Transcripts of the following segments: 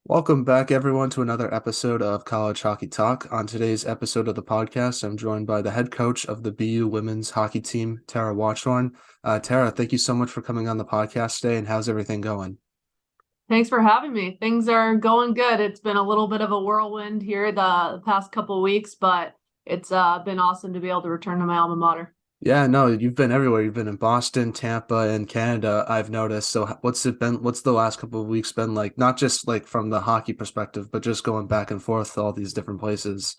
Welcome back, everyone, to another episode of College Hockey Talk. On today's episode of the podcast, I'm joined by the head coach of the BU women's hockey team, Tara Watchorn. Tara, thank you so much for coming on the podcast today, and how's everything going? Thanks for having me. Things are going good. It's been a little bit of a whirlwind here the past couple of weeks, but it's been awesome to be able to return to my alma mater. Yeah, no, you've been everywhere. You've been in Boston, Tampa, and Canada, I've noticed. So what's it been? What's the last couple of weeks been like? Not just like from the hockey perspective, but just going back and forth to all these different places.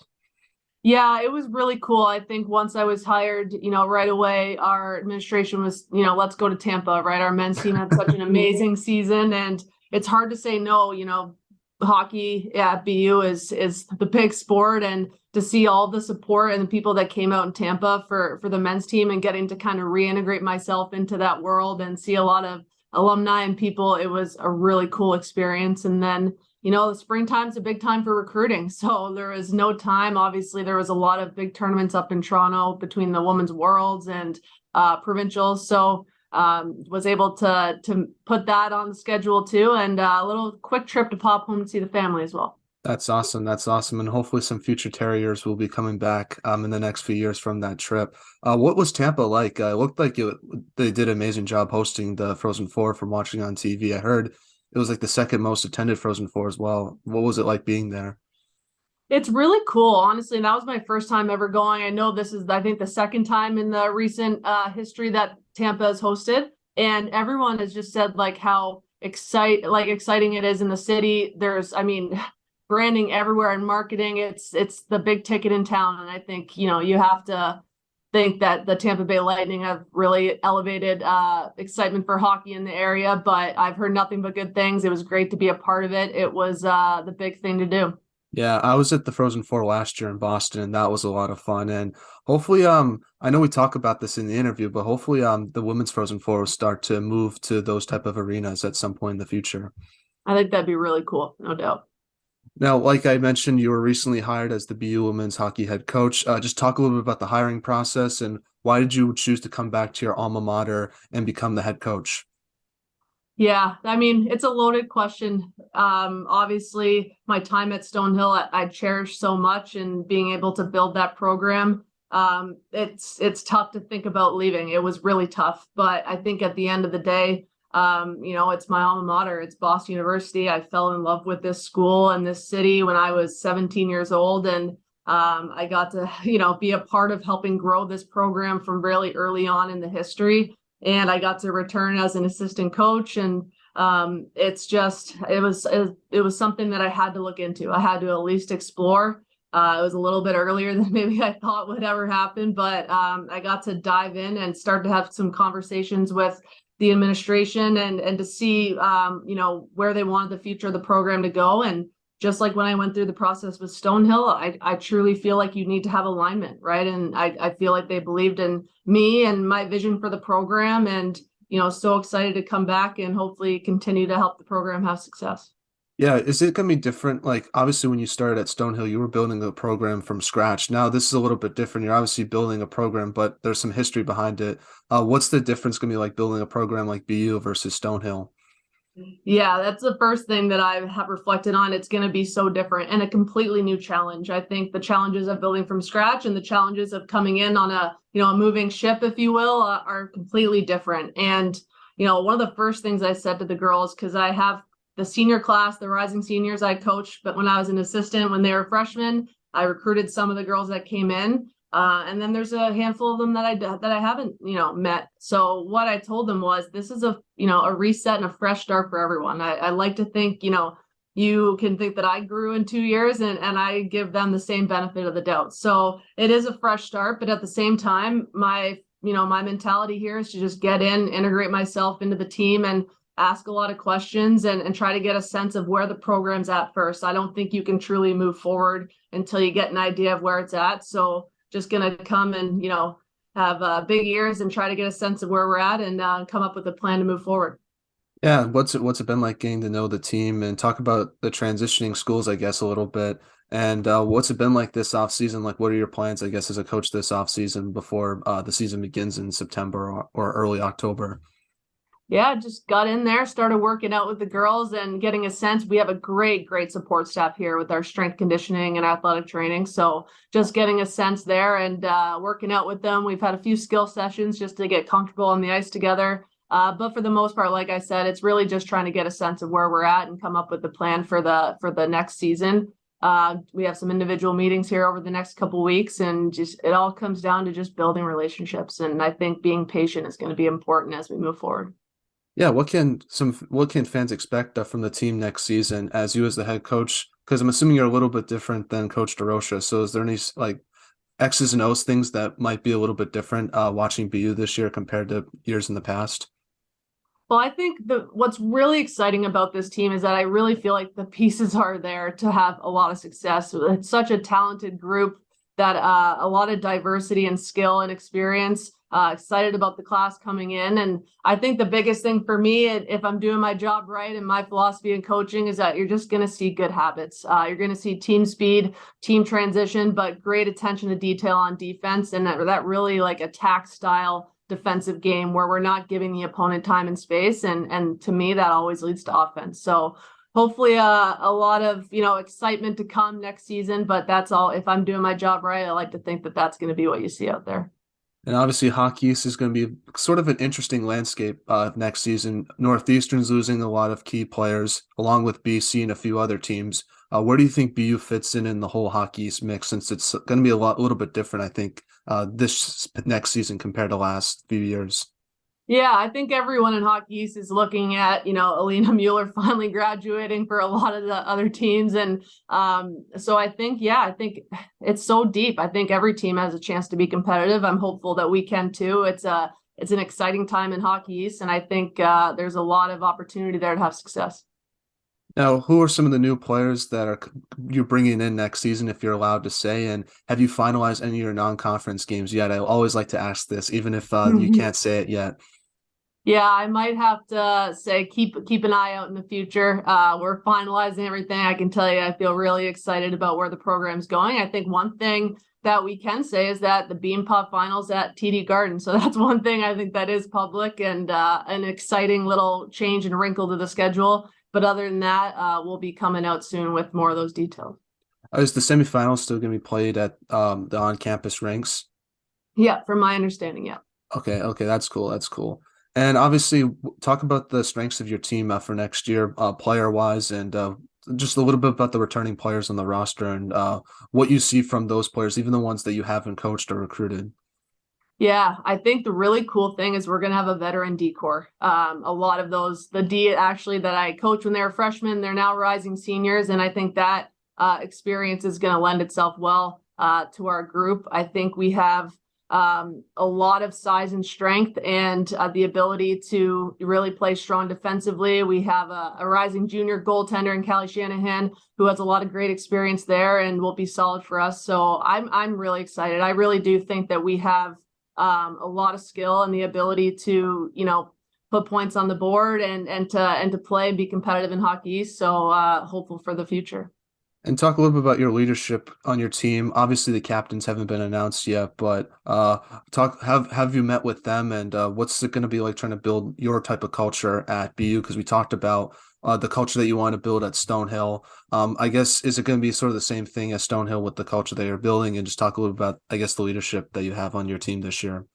Yeah, it was really cool. I think once I was hired, right away, our administration was, let's go to Tampa, right? Our men's team had such an amazing season, and it's hard to say no. Hockey at BU is the big sport, and to see all the support and the people that came out in Tampa for the men's team and getting to kind of reintegrate myself into that world and see a lot of alumni and people, it was a really cool experience. And then the springtime's a big time for recruiting. So there was no time. Obviously, there was a lot of big tournaments up in Toronto between the women's worlds and provincials. So was able to put that on the schedule too, and a little quick trip to pop home and see the family as well. That's awesome. That's awesome. And hopefully some future Terriers will be coming back in the next few years from that trip. What was Tampa like? It looked like they did an amazing job hosting the Frozen Four from watching on TV. I heard it was like the second most attended Frozen Four as well. What was it like being there? It's really cool, honestly. And that was my first time ever going. I know this is, I think, the second time in the recent history that Tampa has hosted. And everyone has just said like how exciting it is in the city. There's, I mean, branding everywhere and marketing. It's the big ticket in town. And I think, you have to think that the Tampa Bay Lightning have really elevated excitement for hockey in the area. But I've heard nothing but good things. It was great to be a part of it. It was the big thing to do. Yeah, I was at the Frozen Four last year in Boston, and that was a lot of fun. And hopefully, I know we talk about this in the interview, but hopefully, the women's Frozen Four will start to move to those type of arenas at some point in the future. I think that'd be really cool, no doubt. Now, like I mentioned, you were recently hired as the BU women's hockey head coach. Just talk a little bit about the hiring process and why did you choose to come back to your alma mater and become the head coach? Yeah, I mean, it's a loaded question. Obviously, my time at Stonehill, I cherish so much, and being able to build that program, it's tough to think about leaving. It was really tough, but I think at the end of the day, it's my alma mater. It's Boston University. I fell in love with this school and this city when I was 17 years old, and I got to, be a part of helping grow this program from really early on in the history, and I got to return as an assistant coach. And it was something that I had to look into. I had to at least explore. It was a little bit earlier than maybe I thought would ever happen, but I got to dive in and start to have some conversations with the administration and to see where they wanted the future of the program to go. And just like when I went through the process with Stonehill, I truly feel like you need to have alignment, right? And I feel like they believed in me and my vision for the program, and so excited to come back and hopefully continue to help the program have success. Yeah, is it going to be different? Like, obviously, when you started at Stonehill, you were building a program from scratch. Now, this is a little bit different. You're obviously building a program, but there's some history behind it. What's the difference going to be like building a program like BU versus Stonehill? Yeah, that's the first thing that I have reflected on. It's going to be so different and a completely new challenge. I think the challenges of building from scratch and the challenges of coming in on a moving ship, if you will, are completely different. And, one of the first things I said to the girls, because I have the senior class, the rising seniors I coached, but when I was an assistant, when they were freshmen, I recruited some of the girls that came in. And then there's a handful of them that I haven't, met. So what I told them was, this is a reset and a fresh start for everyone. I like to think, you can think that I grew in 2 years, and I give them the same benefit of the doubt. So it is a fresh start, but at the same time, my mentality here is to just get in, integrate myself into the team, and ask a lot of questions and try to get a sense of where the program's at first. I don't think you can truly move forward until you get an idea of where it's at. So just going to come and, have big ears and try to get a sense of where we're at and come up with a plan to move forward. Yeah, what's it been like getting to know the team and talk about the transitioning schools, I guess, a little bit. And what's it been like this off season? Like, what are your plans, I guess, as a coach this off season before the season begins in September or early October? Yeah, just got in there, started working out with the girls and getting a sense. We have a great support staff here with our strength conditioning and athletic training. So just getting a sense there and working out with them. We've had a few skill sessions just to get comfortable on the ice together. But for the most part, like I said, it's really just trying to get a sense of where we're at and come up with the plan for the next season. We have some individual meetings here over the next couple of weeks, and just it all comes down to just building relationships. And I think being patient is going to be important as we move forward. Yeah, what can fans expect from the team next season as you as the head coach? Because I'm assuming you're a little bit different than Coach Durocher. So is there any like X's and O's things that might be a little bit different watching BU this year compared to years in the past? Well, I think what's really exciting about this team is that I really feel like the pieces are there to have a lot of success. It's such a talented group that a lot of diversity and skill and experience. Excited about the class coming in. And I think the biggest thing for me, if I'm doing my job right and my philosophy in coaching, is that you're just going to see good habits. You're going to see team speed, team transition, but great attention to detail on defense. And that really like attack style defensive game where we're not giving the opponent time and space. And to me, that always leads to offense. So hopefully a lot of, excitement to come next season, but that's all. If I'm doing my job right, I like to think that that's going to be what you see out there. And obviously, Hockey East is going to be sort of an interesting landscape next season. Northeastern's losing a lot of key players, along with BC and a few other teams. Where do you think BU fits in the whole Hockey East mix? Since it's going to be a little bit different, I think, this next season compared to last few years. Yeah, I think everyone in Hockey East is looking at, Alina Mueller finally graduating for a lot of the other teams. And so I think it's so deep. I think every team has a chance to be competitive. I'm hopeful that we can too. It's an exciting time in Hockey East, and I think there's a lot of opportunity there to have success. Now, who are some of the new players that you're bringing in next season, if you're allowed to say? And have you finalized any of your non-conference games yet? I always like to ask this, even if you can't say it yet. Yeah, I might have to say keep an eye out in the future. We're finalizing everything. I can tell you, I feel really excited about where the program's going. I think one thing that we can say is that the Beam Pop finals at TD Garden. So that's one thing I think that is public and an exciting little change and wrinkle to the schedule. But other than that, we'll be coming out soon with more of those details. Is the semifinals still going to be played at the on-campus rinks? Yeah, from my understanding, yeah. Okay, that's cool. That's cool. And obviously, talk about the strengths of your team for next year, player-wise, and just a little bit about the returning players on the roster and what you see from those players, even the ones that you haven't coached or recruited. Yeah, I think the really cool thing is we're going to have a veteran D corps. A lot of the D actually that I coached when they were freshmen, they're now rising seniors. And I think that experience is going to lend itself well to our group. I think we have a lot of size and strength and the ability to really play strong defensively. We have a rising junior goaltender in Callie Shanahan who has a lot of great experience there and will be solid for us. So I'm really excited. I really do think that we have a lot of skill and the ability to, put points on the board and to play and be competitive in Hockey. So hopeful for the future. And talk a little bit about your leadership on your team. Obviously, the captains haven't been announced yet, but have you met with them, and what's it going to be like trying to build your type of culture at BU? Because we talked about the culture that you want to build at Stonehill. I guess is it going to be sort of the same thing as Stonehill with the culture that you're building, and just talk a little about, I guess, the leadership that you have on your team this year.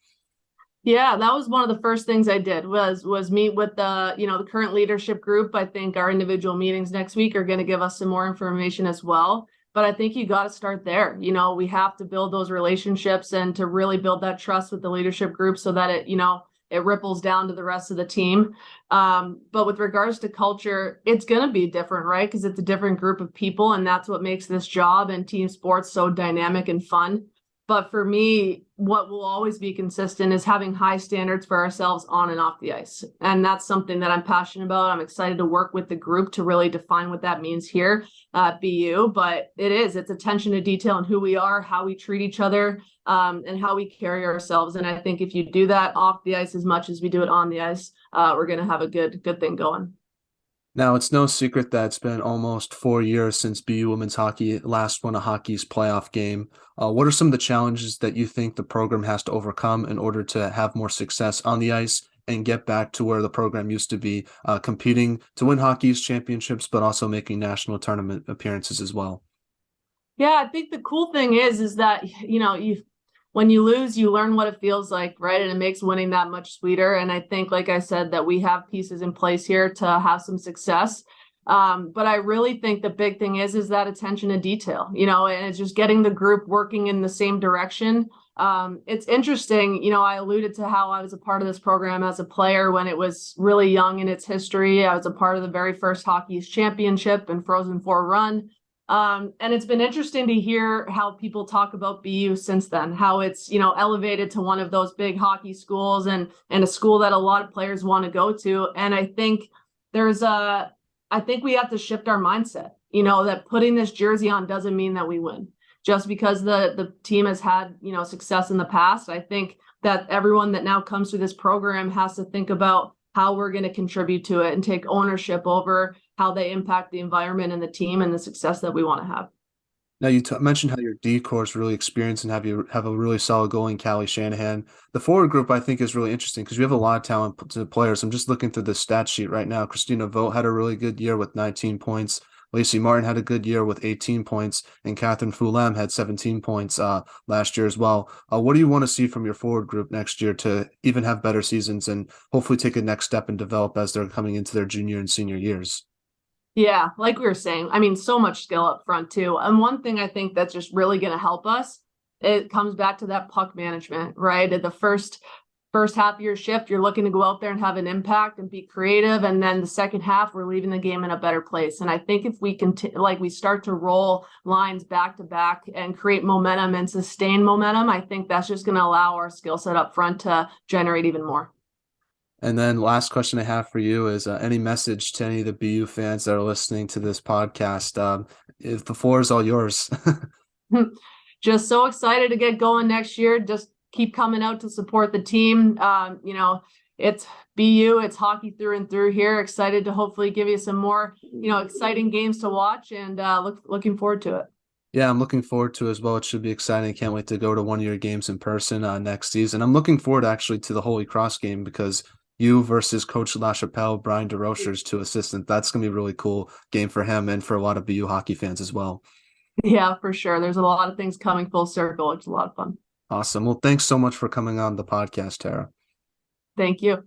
Yeah, that was one of the first things I did was meet with the current leadership group. I think our individual meetings next week are going to give us some more information as well. But I think you got to start there. We have to build those relationships and to really build that trust with the leadership group so that it ripples down to the rest of the team. But with regards to culture, it's going to be different, right? Because it's a different group of people, and that's what makes this job and team sports so dynamic and fun. But for me, what will always be consistent is having high standards for ourselves on and off the ice. And that's something that I'm passionate about. I'm excited to work with the group to really define what that means here at BU. But it's attention to detail and who we are, how we treat each other, and how we carry ourselves. And I think if you do that off the ice as much as we do it on the ice, we're going to have a good thing going. Now, it's no secret that it's been almost 4 years since BU women's hockey last won a Hockey's playoff game. What are some of the challenges that you think the program has to overcome in order to have more success on the ice and get back to where the program used to be, competing to win Hockey East championships, but also making national tournament appearances as well? Yeah, I think the cool thing is that, when you lose, you learn what it feels like, right? And it makes winning that much sweeter. And I think, like I said, that we have pieces in place here to have some success. But I really think the big thing is that attention to detail, and it's just getting the group working in the same direction. It's interesting, I alluded to how I was a part of this program as a player when it was really young in its history. I was a part of the very first Hockey East Championship and Frozen Four run. And it's been interesting to hear how people talk about BU since then, how it's, elevated to one of those big hockey schools and a school that a lot of players want to go to. And I think I think we have to shift our mindset, that putting this jersey on doesn't mean that we win. Just because the team has had, success in the past, I think that everyone that now comes through this program has to think about how we're going to contribute to it and take ownership over how they impact the environment and the team and the success that we want to have. Now you mentioned how your D core is really experienced and have a really solid goalie, Callie Shanahan. The forward group I think is really interesting because we have a lot of talented players. I'm just looking through the stat sheet right now. Christina Vogt had a really good year with 19 points. Lacey Martin had a good year with 18 points, and Catherine Fulham had 17 points last year as well. What do you want to see from your forward group next year to even have better seasons and hopefully take a next step and develop as they're coming into their junior and senior years? Yeah, like we were saying, I mean, so much skill up front too. And one thing I think that's just really going to help us, it comes back to that puck management, right? At the first half of your shift, you're looking to go out there and have an impact and be creative. And then the second half, we're leaving the game in a better place. And I think if we we start to roll lines back to back and create momentum and sustain momentum, I think that's just going to allow our skill set up front to generate even more. And then last question I have for you is any message to any of the BU fans that are listening to this podcast? If the floor is all yours. Just so excited to get going next year. Just keep coming out to support the team. It's BU, it's hockey through and through here. Excited to hopefully give you some more, exciting games to watch and looking forward to it. Yeah, I'm looking forward to it as well. It should be exciting. Can't wait to go to one of your games in person next season. I'm looking forward actually to the Holy Cross game because you versus Coach LaChapelle, Brian Durocher's two assistant. That's going to be a really cool game for him and for a lot of BU hockey fans as well. Yeah, for sure. There's a lot of things coming full circle. It's a lot of fun. Awesome. Well, thanks so much for coming on the podcast, Tara. Thank you.